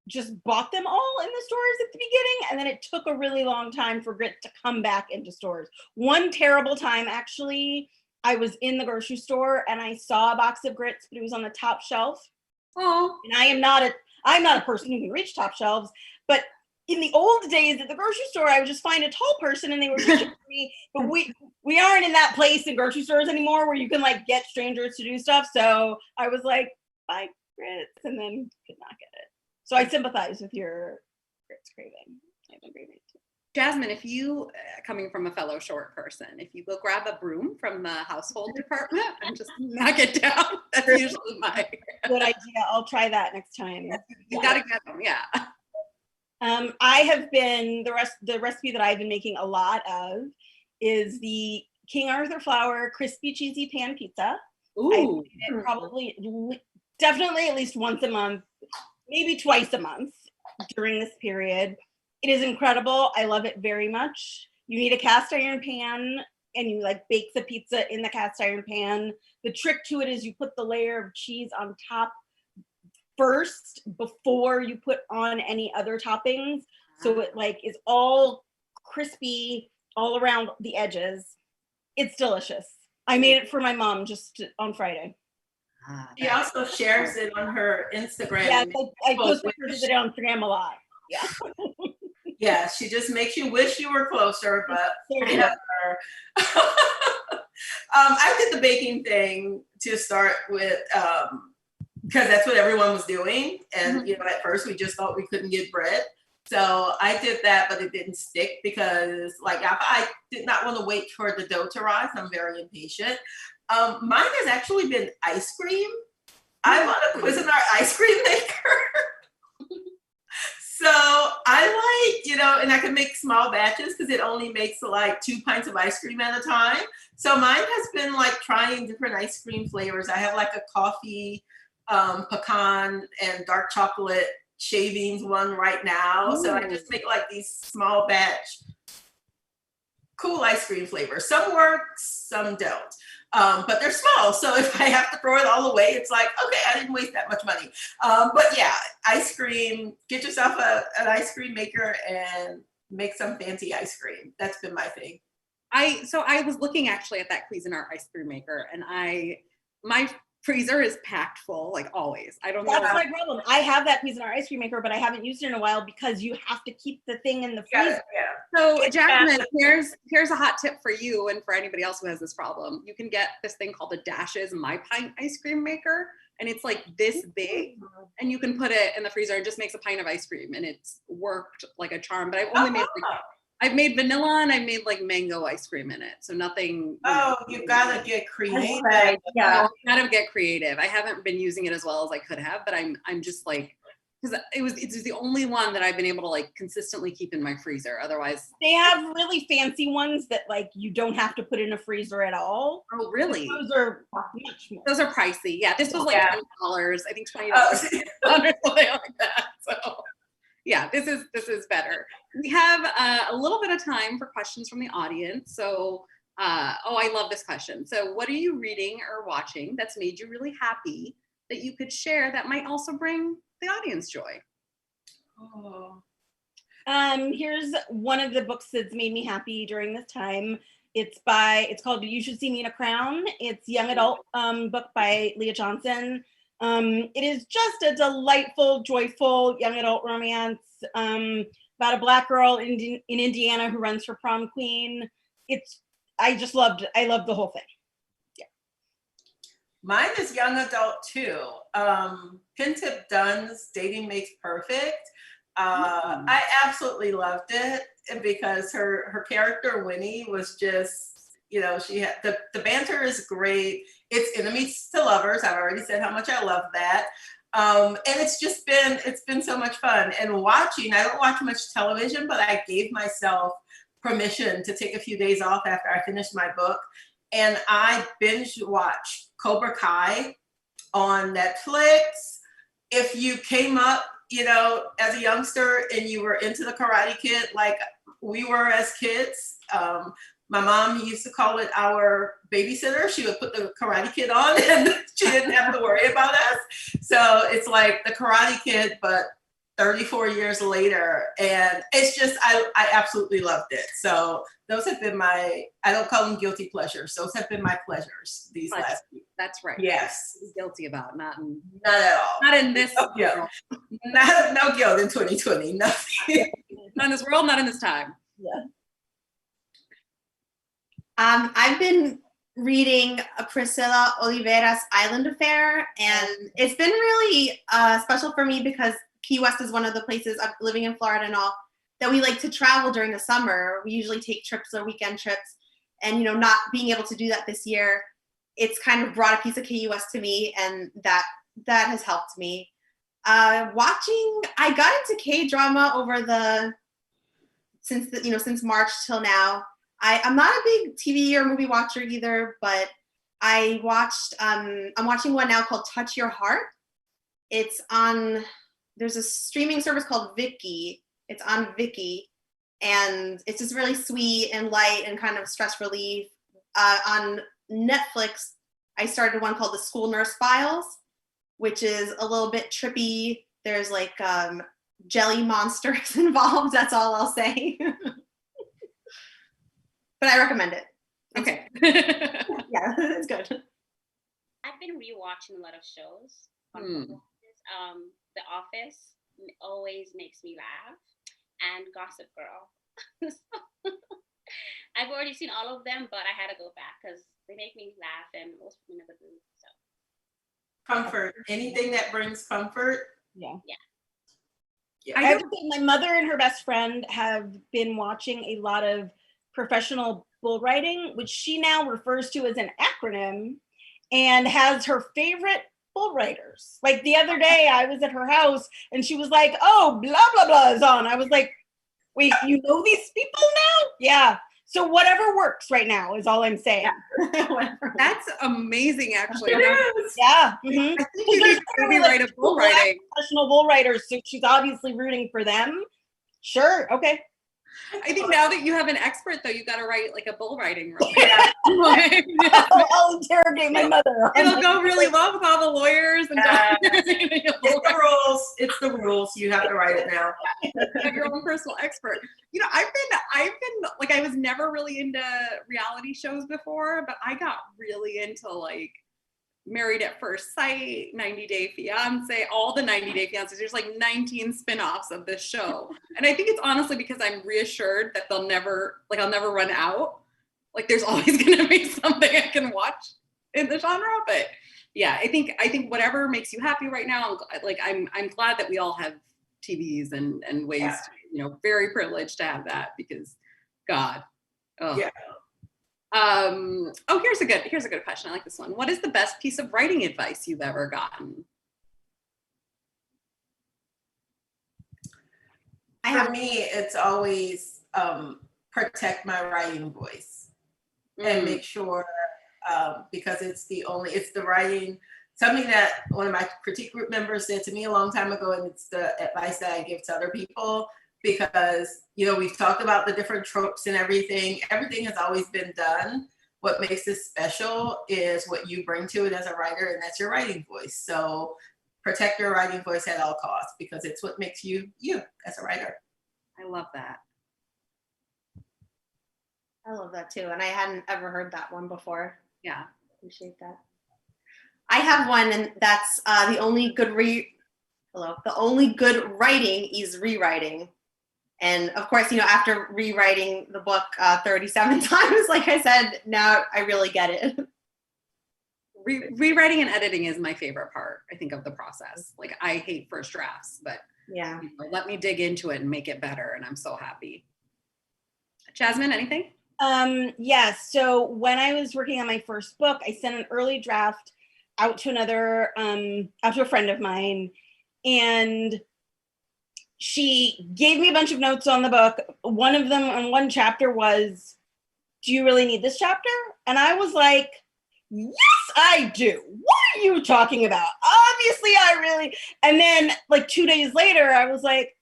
just bought them all in the stores at the beginning, and then it took a really long time for grits to come back into stores. One terrible time, actually, I was in the grocery store and I saw a box of grits, but it was on the top shelf. Oh, and I'm not a person who can reach top shelves, but in the old days at the grocery store, I would just find a tall person and they would reach it for me. But we aren't in that place in grocery stores anymore where you can like get strangers to do stuff. So I was like, buy grits, and then could not get it. So I sympathize with your grits craving. I have a craving too. Jasmine, if you, coming from a fellow short person, if you go grab a broom from the household department and just knock it down, that's usually my. Good idea. I'll try that next time. You gotta get them, yeah. I have been, the recipe that I've been making a lot of is the King Arthur flour crispy cheesy pan pizza. Ooh. I make it probably, definitely at least once a month, maybe twice a month during this period. It is incredible. I love it very much. You need a cast iron pan and you like bake the pizza in the cast iron pan. The trick to it is you put the layer of cheese on top first before you put on any other toppings. So it like is all crispy all around the edges. It's delicious. I made it for my mom just on Friday. She also shares it on her Instagram. Yeah, I post pictures of it on Instagram a lot. Yeah. Yeah, she just makes you wish you were closer, but never. I did the baking thing to start with because that's what everyone was doing. And you know, at first we just thought we couldn't get bread. So I did that, but it didn't stick because like I did not want to wait for the dough to rise. I'm very impatient. Mine has actually been ice cream. I bought a Cuisinart ice cream maker. So I like, you know, and I can make small batches because it only makes like 2 pints of ice cream at a time. So mine has been like trying different ice cream flavors. I have like a coffee, pecan, and dark chocolate shavings one right now. Ooh. So I just make like these small batch, cool ice cream flavors. Some work, some don't. But they're small, so if I have to throw it all away, it's like, okay, I didn't waste that much money. But yeah, ice cream, get yourself an ice cream maker and make some fancy ice cream. That's been my thing. So I was looking actually at that Cuisinart ice cream maker, and my freezer is packed full, like always. I don't know. That's my problem. I have that Cuisinart ice cream maker, but I haven't used it in a while because you have to keep the thing in the freezer. Yeah. So Jasmine, here's a hot tip for you and for anybody else who has this problem. You can get this thing called the Dashes My Pint ice cream maker, and it's like this big, and you can put it in the freezer. It just makes a pint of ice cream, and it's worked like a charm. But I've only made I've made vanilla and I've made like mango ice cream in it. So nothing. You gotta get creative. Yeah, gotta get creative. I haven't been using it as well as I could have, but I'm just like, because it's the only one that I've been able to like consistently keep in my freezer. Otherwise, they have really fancy ones that like you don't have to put in a freezer at all. Oh, really? Those are much more. Those are pricey. Yeah, this was like $20. I think $20 or something like that. So. Yeah, this is better. We have a little bit of time for questions from the audience. So, I love this question. So what are you reading or watching that's made you really happy that you could share that might also bring the audience joy? Here's one of the books that's made me happy during this time. It's called You Should See Me in a Crown. It's a young adult book by Leah Johnson. It is just a delightful, joyful young adult romance about a Black girl in Indiana who runs for prom queen. I loved the whole thing. Yeah. Mine is young adult too. Pintip Dunn's Dating Makes Perfect. I absolutely loved it because her character Winnie was just, you know, she had the banter is great. It's enemies to lovers. I've already said how much I love that. And it's been so much fun. And I don't watch much television, but I gave myself permission to take a few days off after I finished my book. And I binge watched Cobra Kai on Netflix. If you came up, you know, as a youngster and you were into the Karate Kid, like we were as kids, my mom used to call it our babysitter. She would put the Karate Kid on and she didn't have to worry about us. So it's like the Karate Kid, but 34 years later. And it's just, I absolutely loved it. So those have been I don't call them guilty pleasures. Those have been my pleasures these last weeks. That's right. Yes. Guilty about, not at all. Not in this no guilt. No guilt in 2020. Nothing. Not in this world, not in this time. Yeah. I've been reading Priscilla Oliveira's Island Affair, and it's been really special for me because Key West is one of the places I'm living in Florida and all. that we like to travel during the summer. We usually take trips or weekend trips, and you know, not being able to do that this year, it's kind of brought a piece of KUS to me, and that has helped me. I got into K-drama since March till now. I'm not a big TV or movie watcher either, but I'm watching one now called Touch Your Heart. There's a streaming service called Viki. It's on Viki, and it's just really sweet and light and kind of stress relief. On Netflix, I started one called The School Nurse Files, which is a little bit trippy. There's like jelly monsters involved. That's all I'll say. But I recommend it. Okay. Yeah, it's good. I've been rewatching a lot of shows. The Office always makes me laugh, and Gossip Girl. I've already seen all of them, but I had to go back because they make me laugh and also put me in a good mood. So. Comfort. Anything that brings comfort. Yeah. Yeah. I have to say, my mother and her best friend have been watching a lot of professional bull riding, which she now refers to as an acronym, and has her favorite bull riders. Like the other day, I was at her house and she was like, "Oh, blah, blah, blah is on." I was like, "Wait, you know these people now?" Yeah. So whatever works right now is all I'm saying. Yeah. That's amazing, actually. It is. Yeah. Mhm. I think you need to maybe write a bull riding. Professional bull riders, so she's obviously rooting for them. Sure. Okay. I think now that you have an expert, though, you got to write like a bull riding role. I'll interrogate my mother. It'll go really well with all the lawyers and doctors. It's the rules. It's the rules. You have to write it now. Have your own personal expert. You know, I've been like, I was never really into reality shows before, but I got really into like Married at First Sight, 90 Day Fiance, all the 90 Day Fiancés. There's like 19 spin-offs of this show. And I think it's honestly because I'm reassured that I'll never run out. Like there's always gonna be something I can watch in the genre. But yeah, I think whatever makes you happy right now, I'm glad that we all have TVs and ways to, you know, very privileged to have that because God. Oh. Yeah. Here's a good question. I like this one. What is the best piece of writing advice you've ever gotten? For me, it's always protect my writing voice and make sure because it's the writing. Something that one of my critique group members said to me a long time ago, and it's the advice that I give to other people. Because, you know, we've talked about the different tropes and everything. Everything has always been done. What makes this special is what you bring to it as a writer, and that's your writing voice. So protect your writing voice at all costs because it's what makes you as a writer. I love that. I love that too. And I hadn't ever heard that one before. Yeah. Appreciate that. I have one, and that's the only good writing is rewriting. And of course, you know, after rewriting the book 37 times, like I said, now I really get it. Rewriting and editing is my favorite part, I think, of the process. Like I hate first drafts, but yeah, you know, let me dig into it and make it better. And I'm so happy. Jasmine, anything? Yeah, so when I was working on my first book, I sent an early draft out to a friend of mine, and she gave me a bunch of notes on the book. One of them on one chapter was, "Do you really need this chapter?" And I was like, "Yes, I do. What are you talking about? Obviously, I really." And then like 2 days later, I was like,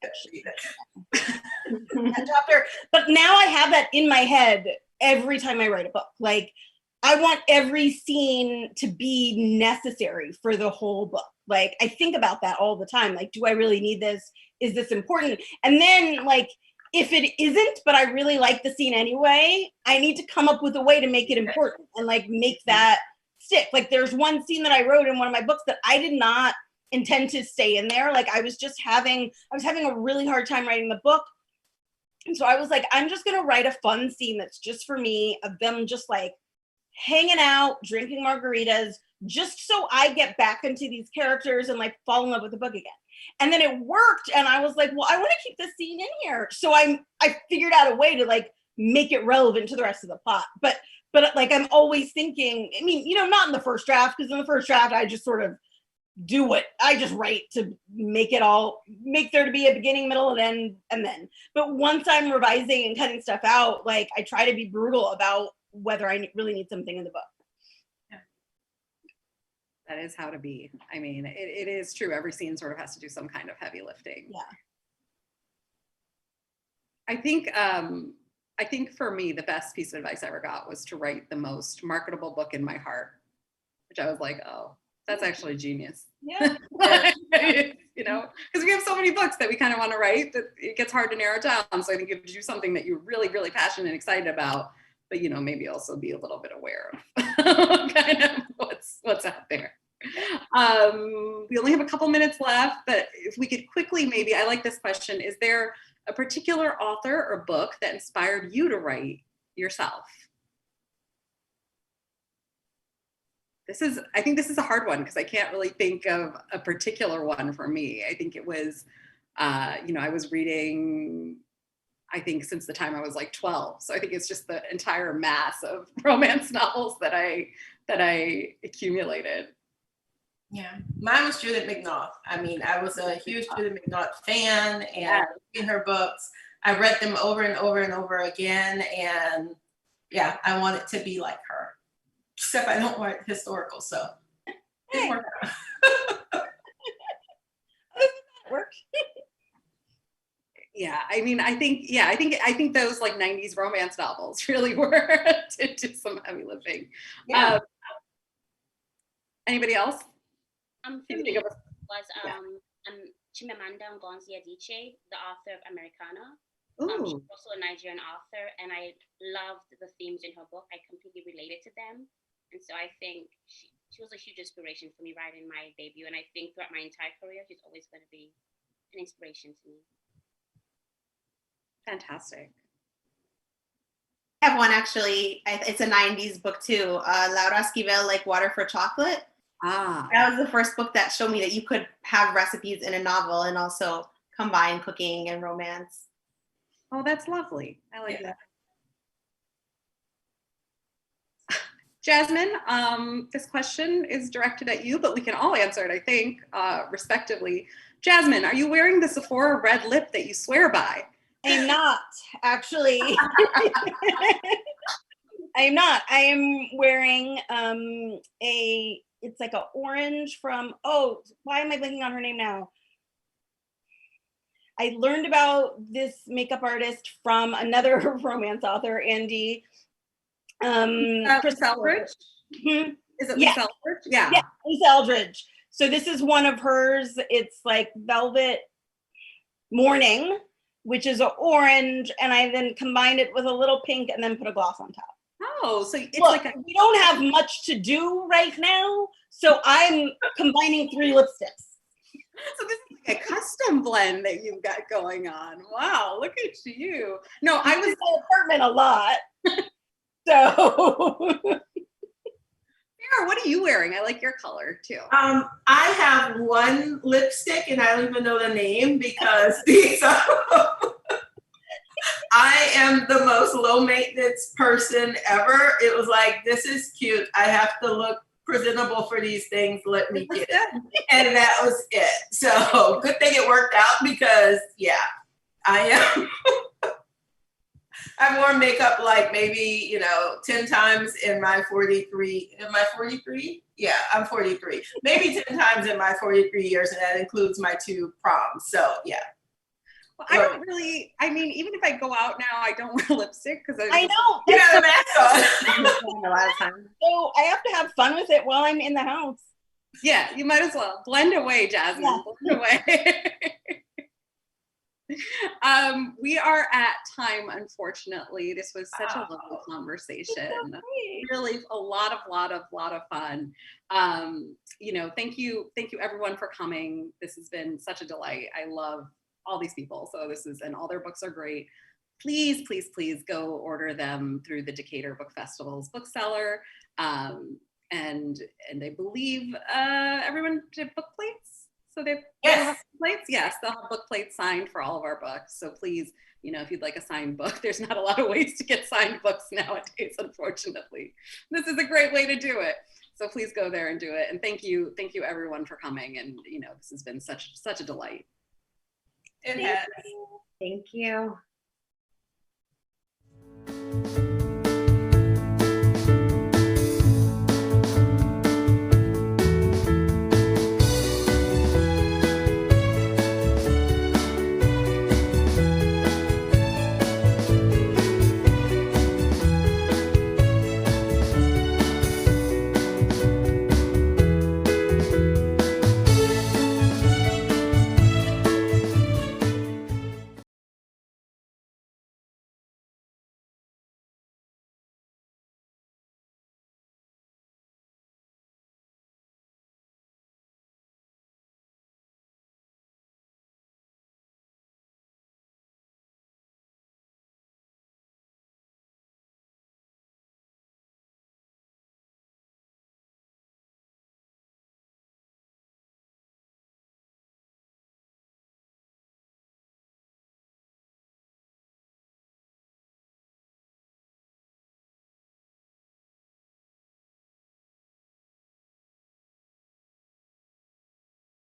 that chapter. But now I have that in my head every time I write a book. Like, I want every scene to be necessary for the whole book. Like, I think about that all the time. Like, do I really need this? Is this important? And then, like, if it isn't, but I really like the scene anyway, I need to come up with a way to make it important and, like, make that stick. Like, there's one scene that I wrote in one of my books that I did not intend to stay in there. Like, I was having a really hard time writing the book. And so I was like, I'm just going to write a fun scene that's just for me, of them just, like, hanging out, drinking margaritas, just so I get back into these characters and like fall in love with the book again. And then it worked, and I was like, well, I want to keep this scene in here. So I figured out a way to like make it relevant to the rest of the plot. But like I'm always thinking, I mean, not in the first draft, because in the first draft I just sort of do what I just write to make there to be a beginning, middle, and then. But once I'm revising and cutting stuff out, like I try to be brutal about whether I really need something in the book. That is how to be. I mean, it is true. Every scene sort of has to do some kind of heavy lifting. Yeah. I think for me, the best piece of advice I ever got was to write the most marketable book in my heart, which I was like, oh, that's actually genius. Yeah. Because we have so many books that we kind of want to write that it gets hard to narrow down. So I think you have to do something that you're really, really passionate and excited about, but maybe also be a little bit aware of kind of what's out there. We only have a couple minutes left, but if we could quickly, maybe, I like this question. Is there a particular author or book that inspired you to write yourself? I think this is a hard one because I can't really think of a particular one for me. I think it was, I was reading, I think since the time I was like 12. So I think it's just the entire mass of romance novels that I accumulated. Yeah, mine was Judith McNaught. I mean, I was a huge Judith McNaught fan, and in her books, I read them over and over and over again. And yeah, I wanted to be like her, except I don't write historical, so it didn't work out. Work. Yeah, I mean, I think those like 90s romance novels really were to do some heavy lifting. Yeah. For Anybody else? me, it was Chimamanda Ngozi Adichie, the author of Americana. She's also a Nigerian author, and I loved the themes in her book. I completely related to them, and so I think she was a huge inspiration for me writing my debut. And I think throughout my entire career, she's always going to be an inspiration to me. Fantastic. I have one actually. It's a 90s book too. Laura Esquivel, Like Water for Chocolate. That was the first book that showed me that you could have recipes in a novel and also combine cooking and romance. Oh, that's lovely. I like that. Jasmine, this question is directed at you, but we can all answer it, I think, respectively. Jasmine, are you wearing the Sephora red lip that you swear by? I'm not, actually. I'm not. I am wearing it's like an orange from, why am I blanking on her name now? I learned about this makeup artist from another romance author, Andy. Chris Eldridge? Hmm? Is it Lisa Eldridge? Yeah. Yeah, Lisa Eldridge. So this is one of hers. It's like Velvet Morning, which is an orange, and I then combined it with a little pink and then put a gloss on top. Oh, so it's we don't have much to do right now, so I'm combining 3 lipsticks. So this is like a custom blend that you've got going on. Wow, look at you. No, I was in my apartment a lot. So Farrah, what are you wearing? I like your color too. I have one lipstick and I don't even know the name because these are I am the most low maintenance person ever. It was like, this is cute. I have to look presentable for these things. Let me get it. And that was it. So good thing it worked out because I wore makeup like maybe, 10 times in my 43. Am I 43? Yeah, I'm 43. Maybe 10 times in my 43 years, and that includes my 2 proms. So yeah. Well, I don't really, even if I go out now, I don't wear lipstick because I know. You got a mask on. A lot of times. So I have to have fun with it while I'm in the house. Yeah, you might as well blend away, Jasmine. Yeah. Blend away. We are at time, unfortunately. This was such a lovely conversation. Really a lot of fun. Thank you everyone for coming. This has been such a delight. I love all these people. And all their books are great. Please, please, please go order them through the Decatur Book Festival's bookseller. And I believe everyone did book plates. So they'll Yes. have plates. Yes, they'll have book plates signed for all of our books. So please, if you'd like a signed book, there's not a lot of ways to get signed books nowadays, unfortunately. This is a great way to do it. So please go there and do it. And thank you everyone for coming. And this has been such a delight. It has. Thank you.